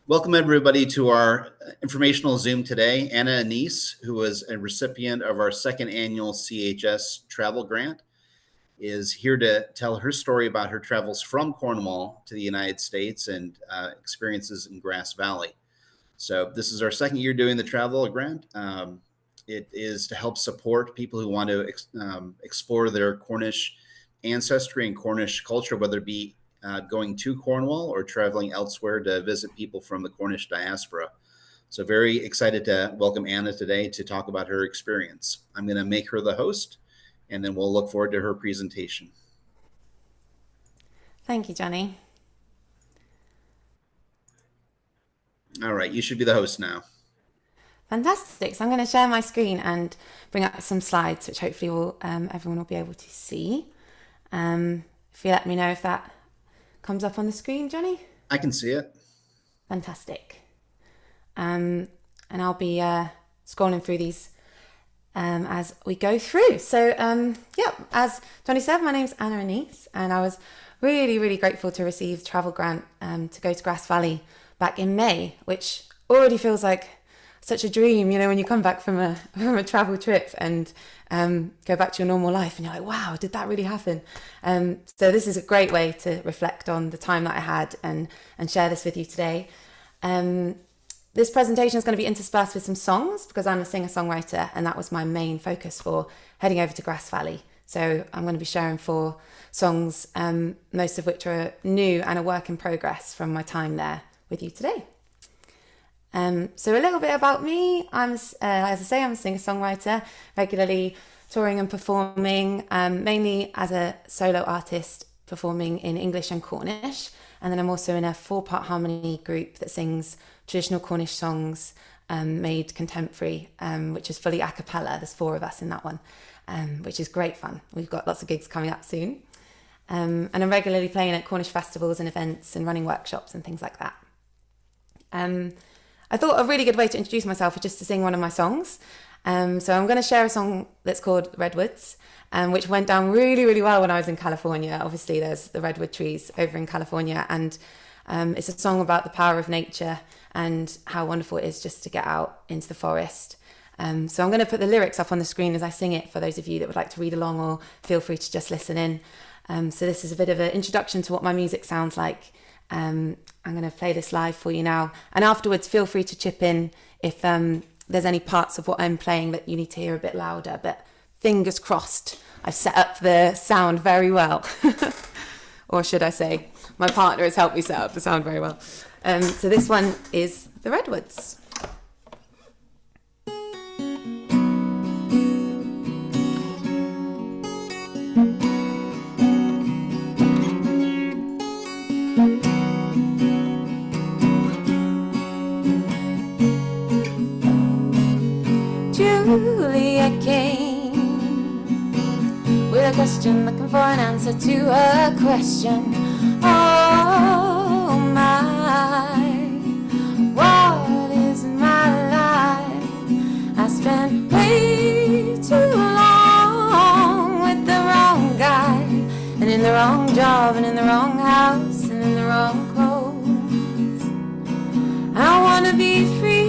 Welcome everybody to our informational Zoom today. Anise, who was a recipient of our second annual CAHS Travel Grant, is here to tell her story about her travels from Cornwall to the United States and experiences in Grass Valley. So this is our second year doing the Travel Grant. It is to help support people who want to explore their Cornish ancestry and Cornish culture, whether it be going to Cornwall or traveling elsewhere to visit people from the Cornish diaspora. So very excited to welcome Anna today to talk about her experience. I'm going to make her the host, and then we'll look forward to her presentation. Thank you, Johnny. All right, you should be the host now. Fantastic. So I'm going to share my screen and bring up some slides, which hopefully everyone will be able to see. If you let me know if that comes up on the screen, Johnny? I can see it. Fantastic. And I'll be scrolling through these as we go through. So, as Johnny said, my name's Anise, and I was really, really grateful to receive the Travel Grant to go to Grass Valley back in May, which already feels like such a dream, you know, when you come back from a travel trip and go back to your normal life and you're like, wow, did that really happen? So this is a great way to reflect on the time that I had and share this with you today. This presentation is going to be interspersed with some songs because I'm a singer-songwriter, and that was my main focus for heading over to Grass Valley. So I'm going to be sharing 4 songs, most of which are new and a work in progress from my time there with you today. So a little bit about me. As I say, I'm a singer-songwriter, regularly touring and performing, mainly as a solo artist, performing in English and Cornish. And then I'm also in a 4-part harmony group that sings traditional Cornish songs made contemporary, which is fully a cappella. There's 4 of us in that one, which is great fun. We've got lots of gigs coming up soon. And I'm regularly playing at Cornish festivals and events and running workshops and things like that. I thought a really good way to introduce myself was just to sing one of my songs. So I'm going to share a song that's called Redwoods, which went down really, really well when I was in California. Obviously, there's the redwood trees over in California, and it's a song about the power of nature and how wonderful it is just to get out into the forest. So I'm going to put the lyrics up on the screen as I sing it for those of you that would like to read along, or feel free to just listen in. So this is a bit of an introduction to what my music sounds like. I'm going to play this live for you now, and afterwards feel free to chip in if there's any parts of what I'm playing that you need to hear a bit louder, but fingers crossed I've set up the sound very well. Or should I say, my partner has helped me set up the sound very well. So this one is The Redwoods. Julia came with a question, looking for an answer to a question. Oh my, what is my life? I spent way too long with the wrong guy, and in the wrong job, and in the wrong house, and in the wrong clothes. I wanna be free,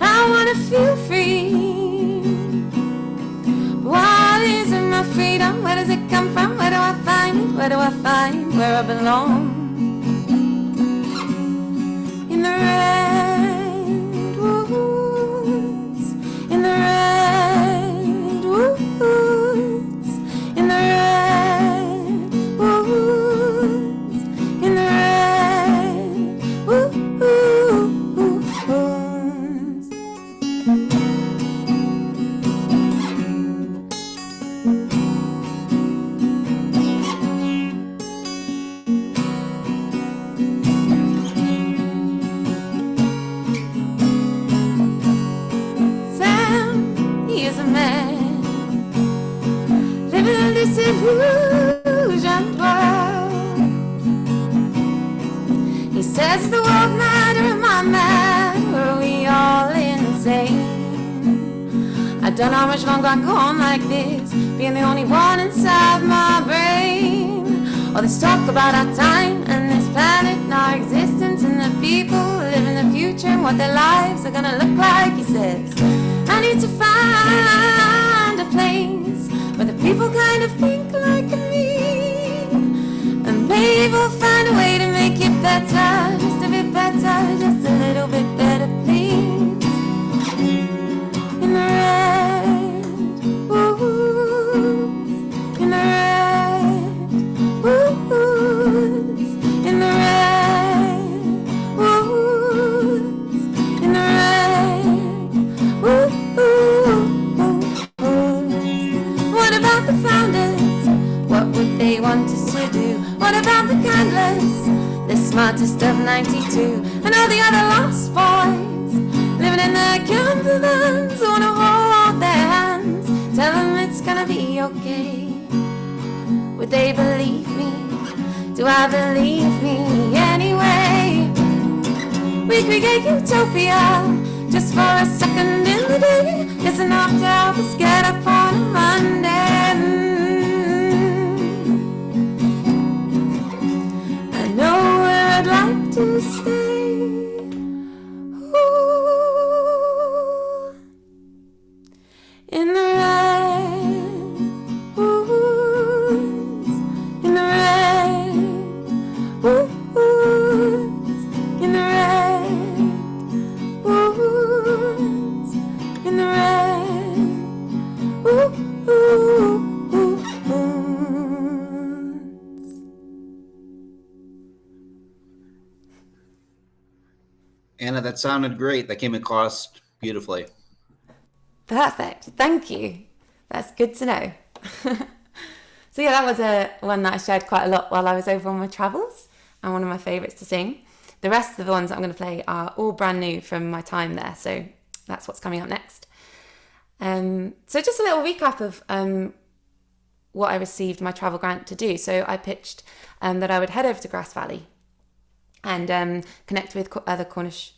I wanna feel free. What isn't my freedom? Where does it come from? Where do I find it? Where do I find where I belong? In the redwoods, in the redwoods, in the redwoods, in the redwoods. Disillusioned world. He says the world mad, or am I mad? Or are we all insane? I don't know how much longer I go on like this, being the only one inside my brain. All this talk about our time and this planet and our existence. wondering what their lives are gonna look like. He says, I need to find a place where the people kind of think like me, and maybe we'll find a way to make it better, just a bit better, just a little bit better, please. In the red woods, in the red woods, in the red woods, in the red woods. What about the founders? What would they want us to do? What about the candlers, the smartest of 92, and all the other lost boys living in their camper vans? Wanna hold their hands, tell them it's gonna be okay. Would they believe me? Do I believe me anyway? We create utopia just for a second in the day. It's enough to help us get up on a Monday. I know where I'd like to stay. Ooh. In the red woods, in the red woods, in the red woods, in the red woods. Anna, that sounded great. That came across beautifully. Perfect. Thank you. That's good to know. So yeah, that was one that I shared quite a lot while I was over on my travels, and one of my favourites to sing. The rest of the ones that I'm going to play are all brand new from my time there, so that's what's coming up next. So just a little recap of what I received my travel grant to do. So I pitched that I would head over to Grass Valley and connect with other Cornish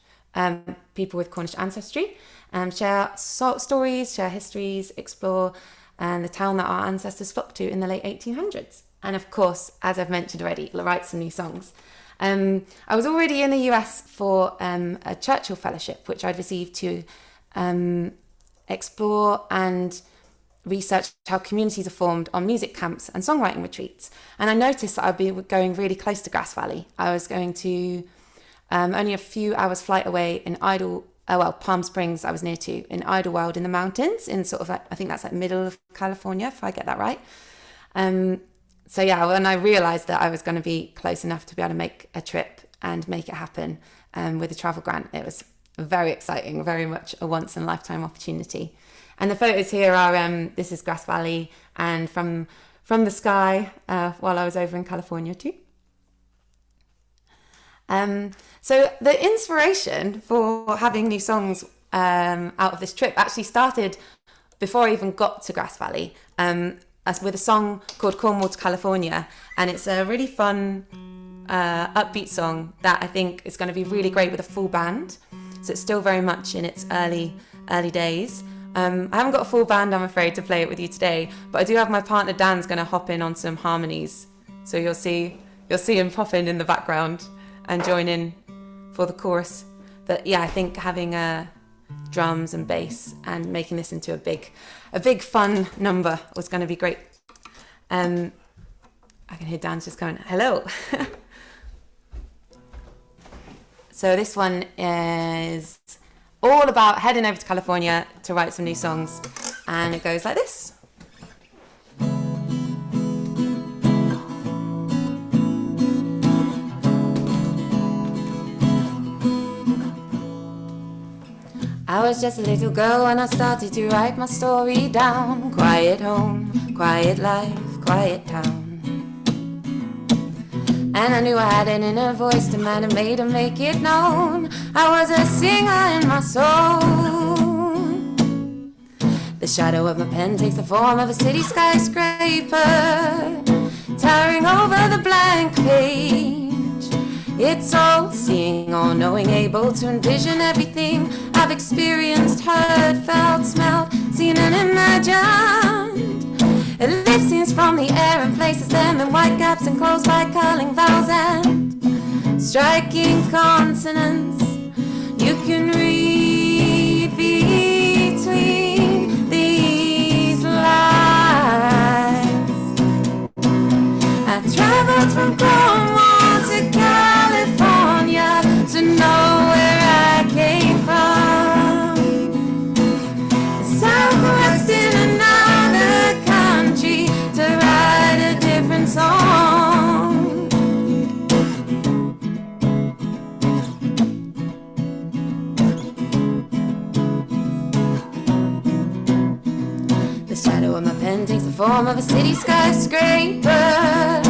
people with Cornish ancestry, share stories, share histories, explore the town that our ancestors flocked to in the late 1800s. And of course, as I've mentioned already, write some new songs. I was already in the US for a Churchill Fellowship, which I'd received to explore and research how communities are formed on music camps and songwriting retreats. And I noticed that I'd be going really close to Grass Valley. I was going to only a few hours flight away in Palm Springs I was near to, in Idlewild in the mountains, in sort of, I think that's like middle of California, if I get that right. So yeah, when I realised that I was going to be close enough to be able to make a trip and make it happen with a travel grant, it was very exciting, very much a once in a lifetime opportunity. And the photos here are, this is Grass Valley and from the sky while I was over in California too. So the inspiration for having new songs out of this trip actually started before I even got to Grass Valley, with a song called Cornwall to California, and it's a really fun upbeat song that I think is going to be really great with a full band. So it's still very much in its early days. I haven't got a full band, I'm afraid, to play it with you today, but I do have my partner Dan's going to hop in on some harmonies, so you'll see him pop in the background and join in for the chorus. But yeah, I think having drums and bass and making this into a big fun number was going to be great. I can hear Dan's just going, hello. So this one is all about heading over to California to write some new songs, and it goes like this. I was just a little girl when I started to write my story down. Quiet home, quiet life, quiet town. And I knew I had an inner voice, the man who made her make it known. I was a singer in my soul. The shadow of my pen takes the form of a city skyscraper, towering over the blank page. It's all seeing, all knowing, able to envision everything I've experienced, heard, felt, smelled, seen and imagined. It lifts scenes from the air and places them in white gaps enclosed by curling vowels and striking consonants. You can read between these lines. I traveled from Cornwall to California to know where I came from. The Southwest in another country to write a different song. The shadow of my pen takes the form of a city skyscraper,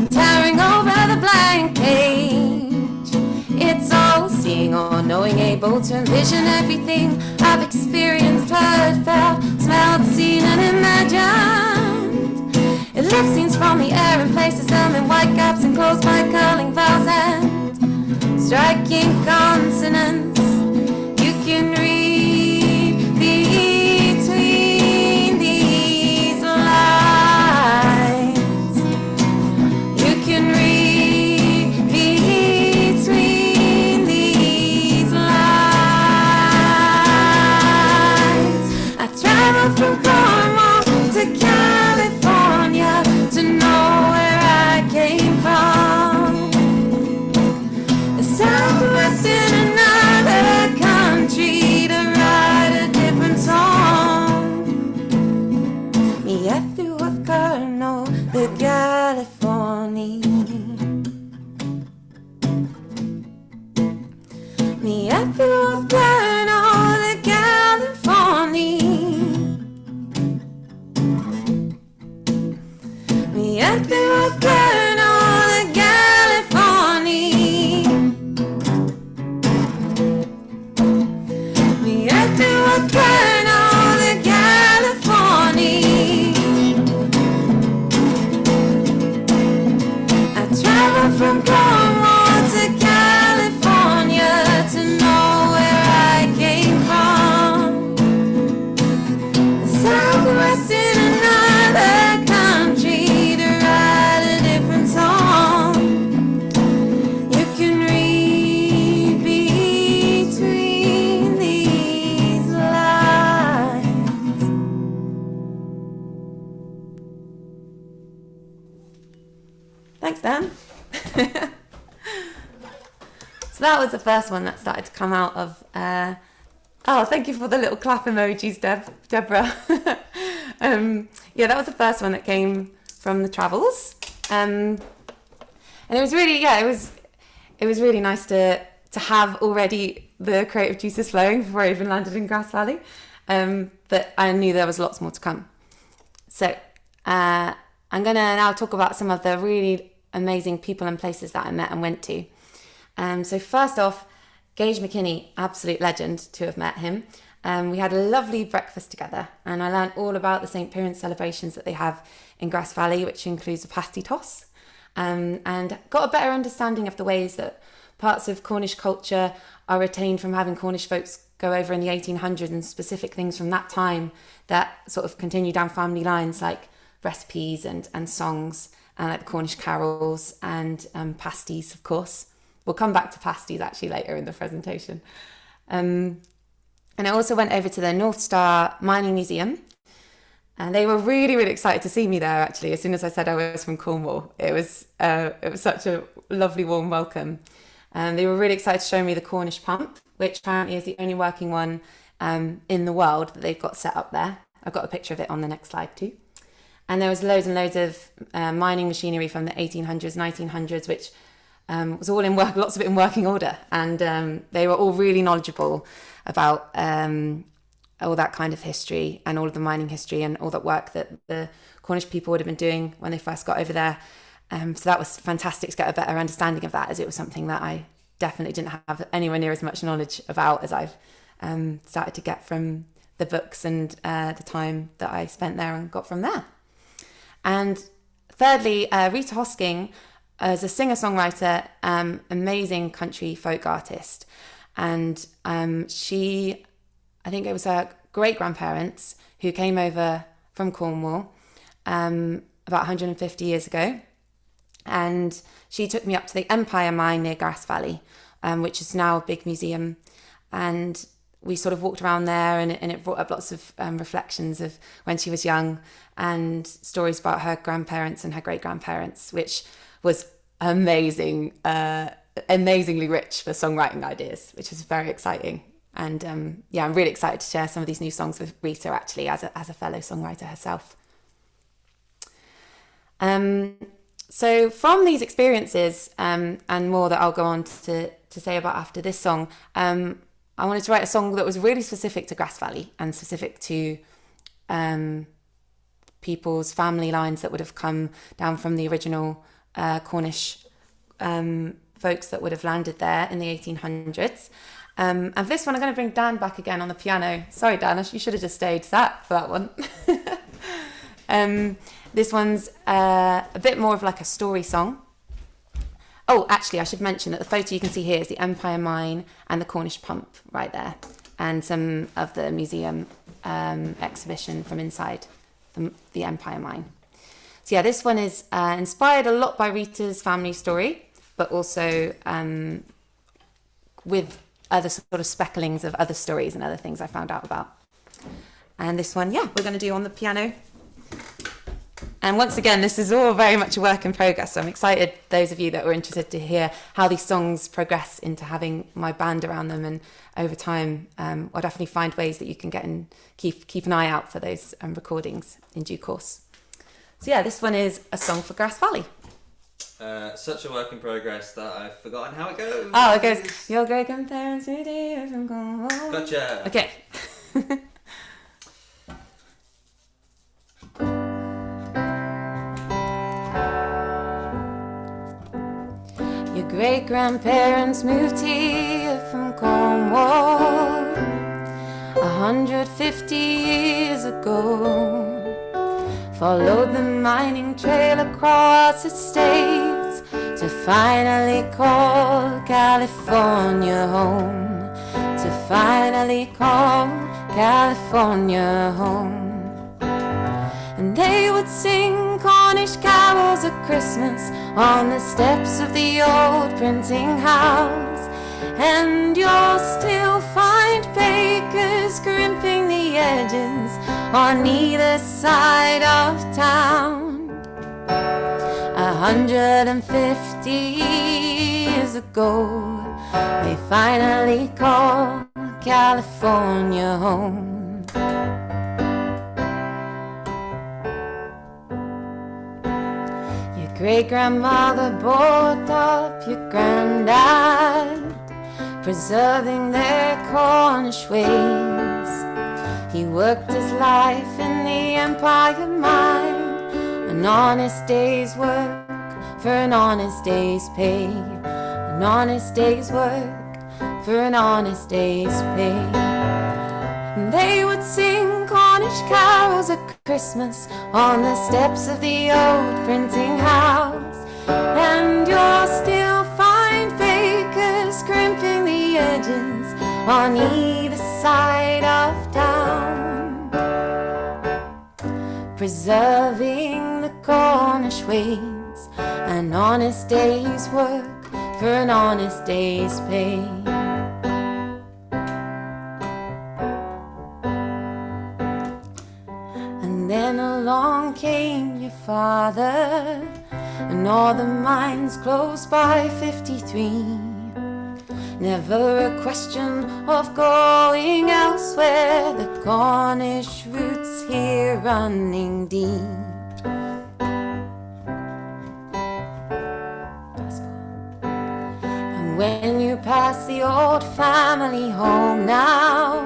towering over the blank page. It's all seeing, all knowing, able to envision everything I've experienced, heard, felt, smelled, seen, and imagined. It lifts scenes from the air and places them in white gaps enclosed by curling vowels and striking consonants. You can read between these lines. You can read between these lines. I traveled from Cornwall to California to know where I came from. The Southwest in another country to write a different song. Me after of Colonel the California. Me after of Colonel the California. Me after of Colonel the California. Me after of Colonel the California. I traveled from Cornwall to California to know where I came from. The Southwest in another country to write a different song. You can read between these lines. Thanks, Dan. So that was the first one that started to come out of. Oh, thank you for the little clap emojis, Deborah. Yeah, that was the first one that came from the travels, and it was really, it was really nice to have already the creative juices flowing before I even landed in Grass Valley. But I knew there was lots more to come. So I'm gonna now talk about some of the really amazing people and places that I met and went to. So first off, Gage McKinney, absolute legend to have met him. We had a lovely breakfast together, and I learned all about the St. Piran celebrations that they have in Grass Valley, which includes a pasty toss, and got a better understanding of the ways that parts of Cornish culture are retained from having Cornish folks go over in the 1800s, and specific things from that time that sort of continue down family lines, like recipes and songs, and like the Cornish carols and pasties, of course. We'll come back to pasties actually later in the presentation. And I also went over to the North Star Mining Museum, and they were really, really excited to see me there. Actually, as soon as I said I was from Cornwall, it was such a lovely, warm welcome. They were really excited to show me the Cornish pump, which apparently is the only working one in the world that they've got set up there. I've got a picture of it on the next slide too. And there was loads and loads of mining machinery from the 1800s, 1900s, which was all in work, lots of it in working order. And they were all really knowledgeable about all that kind of history and all of the mining history and all that work that the Cornish people would have been doing when they first got over there. So that was fantastic to get a better understanding of that, as it was something that I definitely didn't have anywhere near as much knowledge about as I've started to get from the books and the time that I spent there and got from there. And thirdly, Rita Hosking is a singer-songwriter, amazing country folk artist. And she, I think it was her great-grandparents who came over from Cornwall about 150 years ago. And she took me up to the Empire Mine near Grass Valley, which is now a big museum. And we sort of walked around there, and it brought up lots of reflections of when she was young and stories about her grandparents and her great-grandparents, which was amazingly rich for songwriting ideas, which was very exciting. And I'm really excited to share some of these new songs with Rita, actually, as a fellow songwriter herself. So from these experiences, and more that I'll go on to say about after this song, I wanted to write a song that was really specific to Grass Valley and specific to people's family lines that would have come down from the original Cornish folks that would have landed there in the 1800s. And for this one, I'm going to bring Dan back again on the piano. Sorry, Dan, you should have just stayed sat for that one. This one's a bit more of like a story song. Oh, actually, I should mention that the photo you can see here is the Empire Mine and the Cornish Pump right there, and some of the museum exhibition from inside the Empire Mine. So yeah, this one is inspired a lot by Rita's family story, but also with other sort of specklings of other stories and other things I found out about. And this one, we're going to do on the piano. And once again, this is all very much a work in progress. So I'm excited, those of you that were interested, to hear how these songs progress into having my band around them. And over time, I'll definitely find ways that you can get and keep an eye out for those recordings in due course. So yeah, this one is a song for Grass Valley. Such a work in progress that I've forgotten how it goes. Oh, it goes, your great grandparents knew they from Cornwall. Gotcha. Okay. Your great-grandparents moved here from Cornwall 150 years ago. Followed the mining trail across the states to finally call California home. To finally call California home. And they would sing Cornish carols at Christmas on the steps of the old printing house. And you'll still find bakers scrimping the edges on either side of town. 150 years ago, they finally called California home. Great-grandmother brought up your granddad, preserving their Cornish ways. He worked his life in the Empire Mine, an honest day's work for an honest day's pay. An honest day's work for an honest day's pay. And they would sing Cornish carols at Christmas on the steps of the old printing house. And you'll still find bakers scrimping the edges on either side of town, preserving the Cornish ways. An honest day's work for an honest day's pay. Then along came your father, and all the mines closed by 53. Never a question of going elsewhere, the Cornish roots here running deep. And when you pass the old family home now,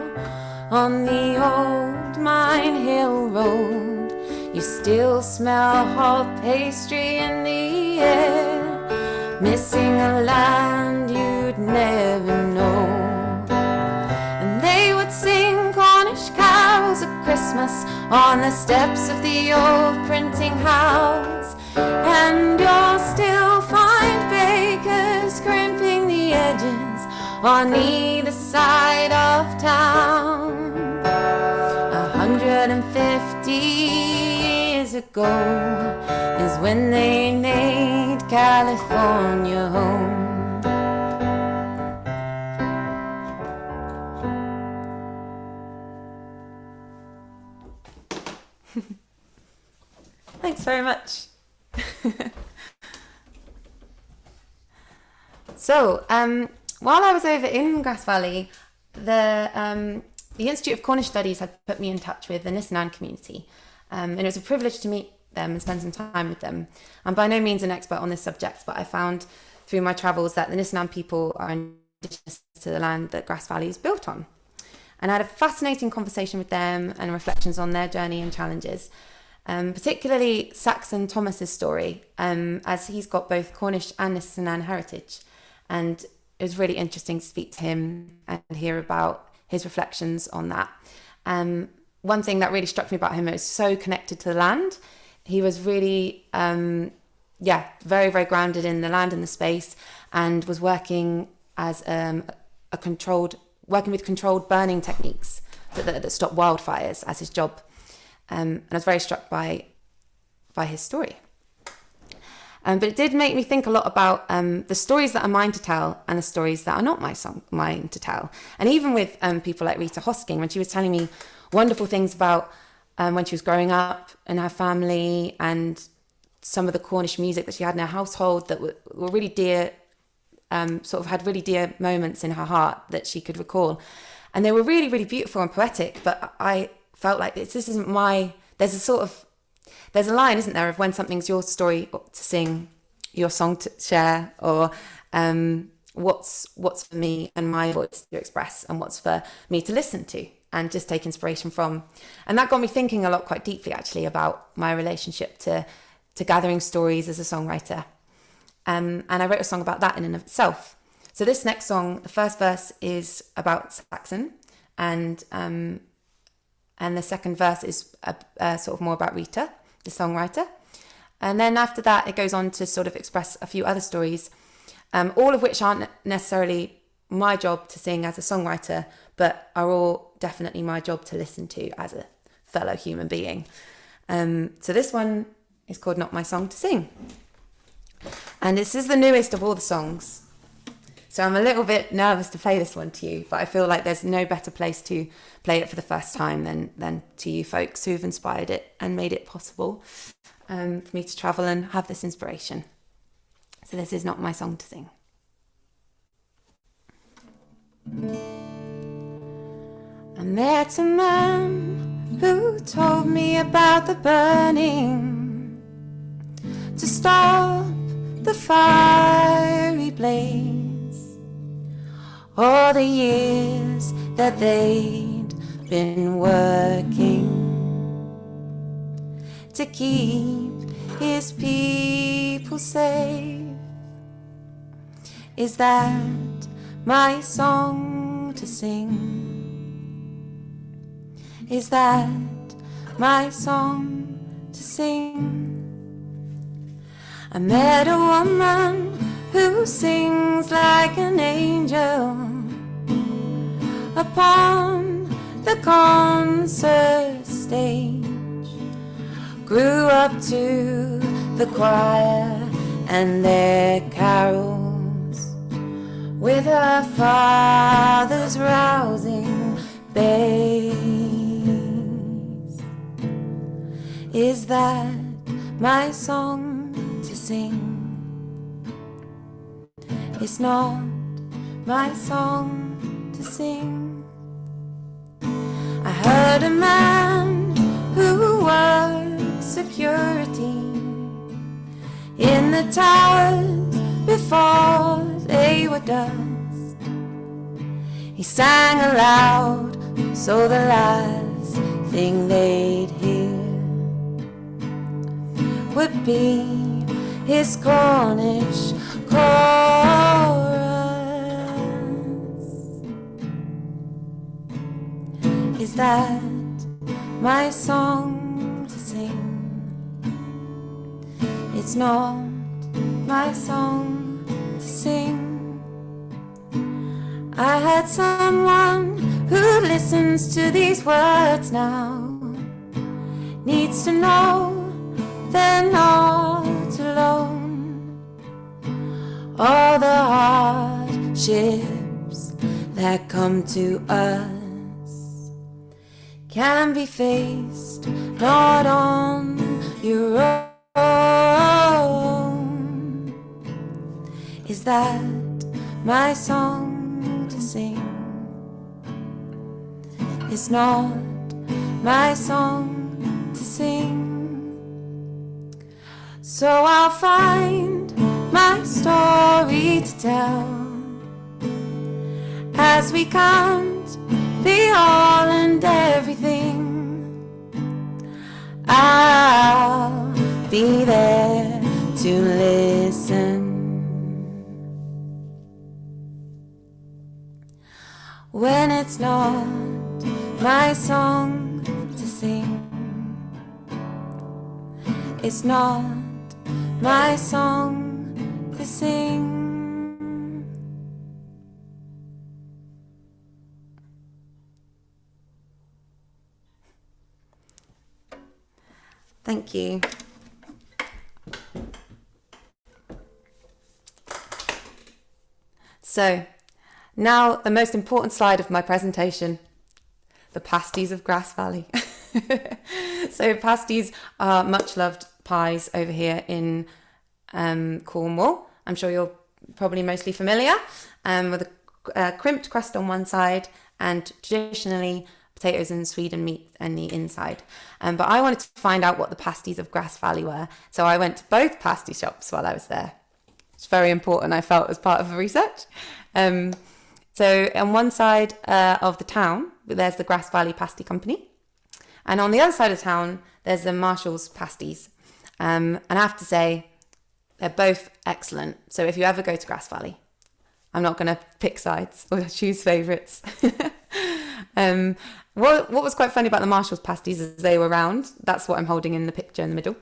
on the old Mine Hill Road, you still smell hot pastry in the air, missing a land you'd never know. And they would sing Cornish carols at Christmas on the steps of the old printing house. And you'll still find bakers scrimping the edges on either side of town. 150 years ago is when they made California home. Thanks very much. So, while I was over in Grass Valley, the Institute of Cornish Studies had put me in touch with the Aniss community, and it was a privilege to meet them and spend some time with them. I'm by no means an expert on this subject, but I found through my travels that the Aniss people are indigenous to the land that Grass Valley is built on. And I had a fascinating conversation with them and reflections on their journey and challenges, particularly Saxon Thomas's story, as he's got both Cornish and Nissan heritage. And it was really interesting to speak to him and hear about his reflections on that. One thing that really struck me about him, it was so connected to the land. He was really, very, very grounded in the land and the space, and was working as working with controlled burning techniques that stop wildfires as his job. And I was very struck by his story. But it did make me think a lot about the stories that are mine to tell and the stories that are not mine to tell. And even with people like Rita Hosking, when she was telling me wonderful things about when she was growing up and her family and some of the Cornish music that she had in her household that were really dear, had really dear moments in her heart that she could recall. And they were really, really beautiful and poetic, but I felt like this isn't there's a line, isn't there, of when something's your story to sing, your song to share, or what's for me and my voice to express, and what's for me to listen to and just take inspiration from. And that got me thinking a lot, quite deeply actually, about my relationship to gathering stories as a songwriter. And I wrote a song about that in and of itself. So this next song, the first verse is about Saxon, and the second verse is sort of more about Rita, the songwriter. And then after that, it goes on to sort of express a few other stories, all of which aren't necessarily my job to sing as a songwriter, but are all definitely my job to listen to as a fellow human being. So this one is called Not My Song to Sing. And this is the newest of all the songs. So I'm a little bit nervous to play this one to you, but I feel like there's no better place to play it for the first time than to you folks who've inspired it and made it possible for me to travel and have this inspiration. So this is Not My Song to Sing. I met a man who told me about the burning to stop the fiery blaze, all the years that they'd been working to keep his people safe. Is that my song to sing? Is that my song to sing? I met a woman who sings like an angel upon the concert stage, grew up to the choir and their carols with her father's rousing bass. Is that my song to sing? It's not my song to sing. I heard a man who worked security in the towers before they were dust. He sang aloud so the last thing they'd hear would be his Cornish chorus. Is that my song to sing? It's not my song to sing. I had someone who listens to these words now, needs to know they're not alone. All the hardships that come to us can be faced, not on your own. Is that my song to sing? It's not my song to sing. So I'll find my story to tell as we count the all and everything. I'll be there to listen when it's not my song to sing. It's not my song to sing. Thank you. So, now the most important slide of my presentation, the pasties of Grass Valley. So pasties are much loved pies over here in Cornwall. I'm sure you're probably mostly familiar with a crimped crust on one side and traditionally potatoes and Sweden meat on the inside. But I wanted to find out what the pasties of Grass Valley were. So I went to both pasty shops while I was there. It's very important, I felt, as part of the research. So on one side of the town, there's the Grass Valley Pasty Company. And on the other side of town, there's the Marshall's Pasties. And I have to say, they're both excellent. So if you ever go to Grass Valley, I'm not going to pick sides or choose favourites. What was quite funny about the Marshall's Pasties is they were round. That's what I'm holding in the picture in the middle.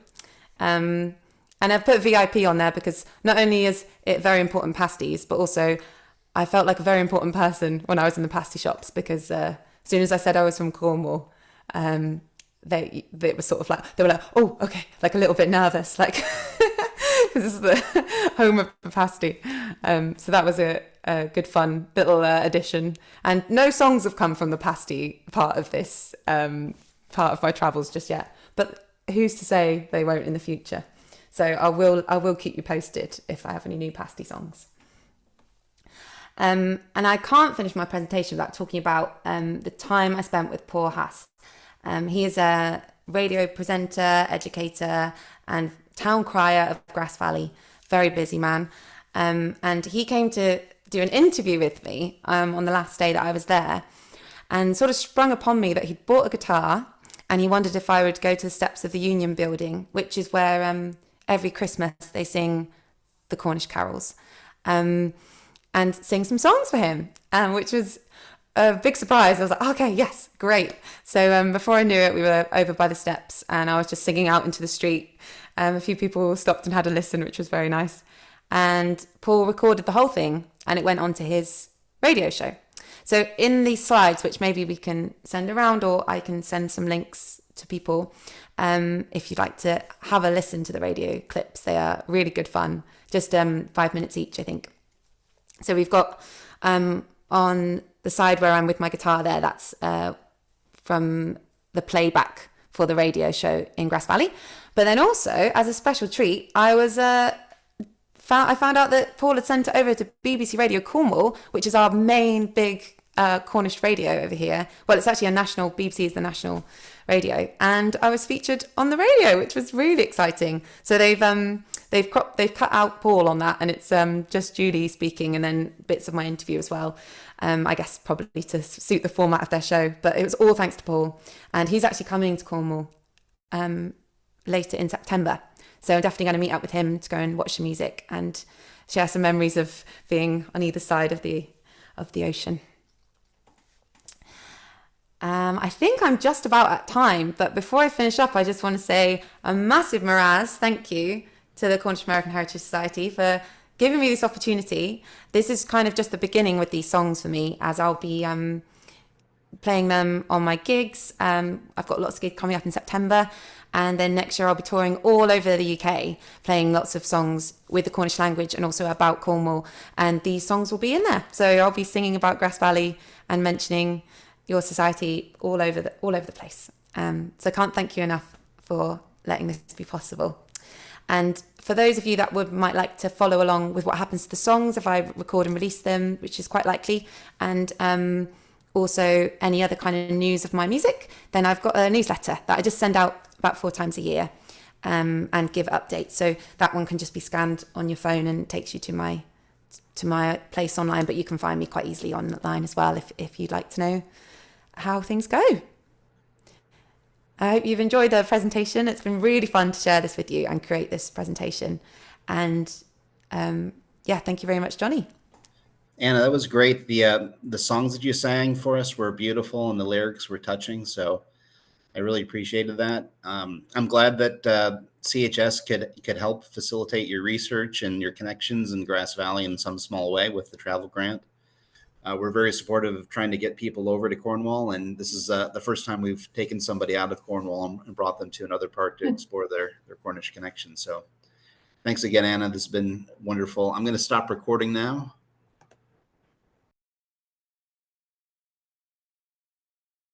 And I've put VIP on there because not only is it very important pasties, but also I felt like a very important person when I was in the pasty shops because as soon as I said I was from Cornwall, they were sort of like, they were like, oh, okay, like a little bit nervous, like, because this is the home of the pasty. So that was a good fun little addition. And no songs have come from the pasty part of this, part of my travels just yet, but who's to say they won't in the future? So I will keep you posted if I have any new pasty songs. And I can't finish my presentation without talking about the time I spent with Paul Haas. He is a radio presenter, educator, and town crier of Grass Valley. Very busy man. And he came to do an interview with me on the last day that I was there, and sort of sprung upon me that he'd bought a guitar and he wondered if I would go to the steps of the Union Building, which is where every Christmas they sing the Cornish carols, and sing some songs for him, which was a big surprise. I was like, okay, yes, great. So before I knew it, we were over by the steps and I was just singing out into the street. A few people stopped and had a listen, which was very nice. And Paul recorded the whole thing and it went on to his radio show. So in these slides, which maybe we can send around or I can send some links to people, if you'd like to have a listen to the radio clips, they are really good fun. Just 5 minutes each, I think. So we've got on the side where I'm with my guitar there, that's from the playback for the radio show in Grass Valley. But then also, as a special treat, I found out that Paul had sent it over to BBC Radio Cornwall, which is our main big Cornish radio over here. Well, it's actually BBC is the national radio, and I was featured on the radio, which was really exciting. So they've cut out Paul on that, and it's just Julie speaking, and then bits of my interview as well. I guess probably to suit the format of their show, but it was all thanks to Paul, and he's actually coming to Cornwall later in September. So I'm definitely going to meet up with him to go and watch the music and share some memories of being on either side of the ocean. I think I'm just about at time, but before I finish up, I just want to say a massive Miraz thank you to the Cornish American Heritage Society for giving me this opportunity. This is kind of just the beginning with these songs for me, as I'll be playing them on my gigs. I've got lots of gigs coming up in September, and then next year I'll be touring all over the UK, playing lots of songs with the Cornish language and also about Cornwall, and these songs will be in there. So I'll be singing about Grass Valley and mentioning your society all over the place. So I can't thank you enough for letting this be possible. And for those of you that might like to follow along with what happens to the songs if I record and release them, which is quite likely, and also any other kind of news of my music, then I've got a newsletter that I just send out about 4 times a year, and give updates. So that one can just be scanned on your phone and takes you to my place online, but you can find me quite easily online as well if you'd like to know how things go. I hope you've enjoyed the presentation. It's been really fun to share this with you and create this presentation. And thank you very much, Johnny. Anna, that was great. The songs that you sang for us were beautiful and the lyrics were touching. So I really appreciated that. I'm glad that CHS could help facilitate your research and your connections in Grass Valley in some small way with the travel grant. We're very supportive of trying to get people over to Cornwall, and this is the first time we've taken somebody out of Cornwall and brought them to another part to explore their Cornish connection. So thanks again, Anna. This has been wonderful. I'm going to stop recording now.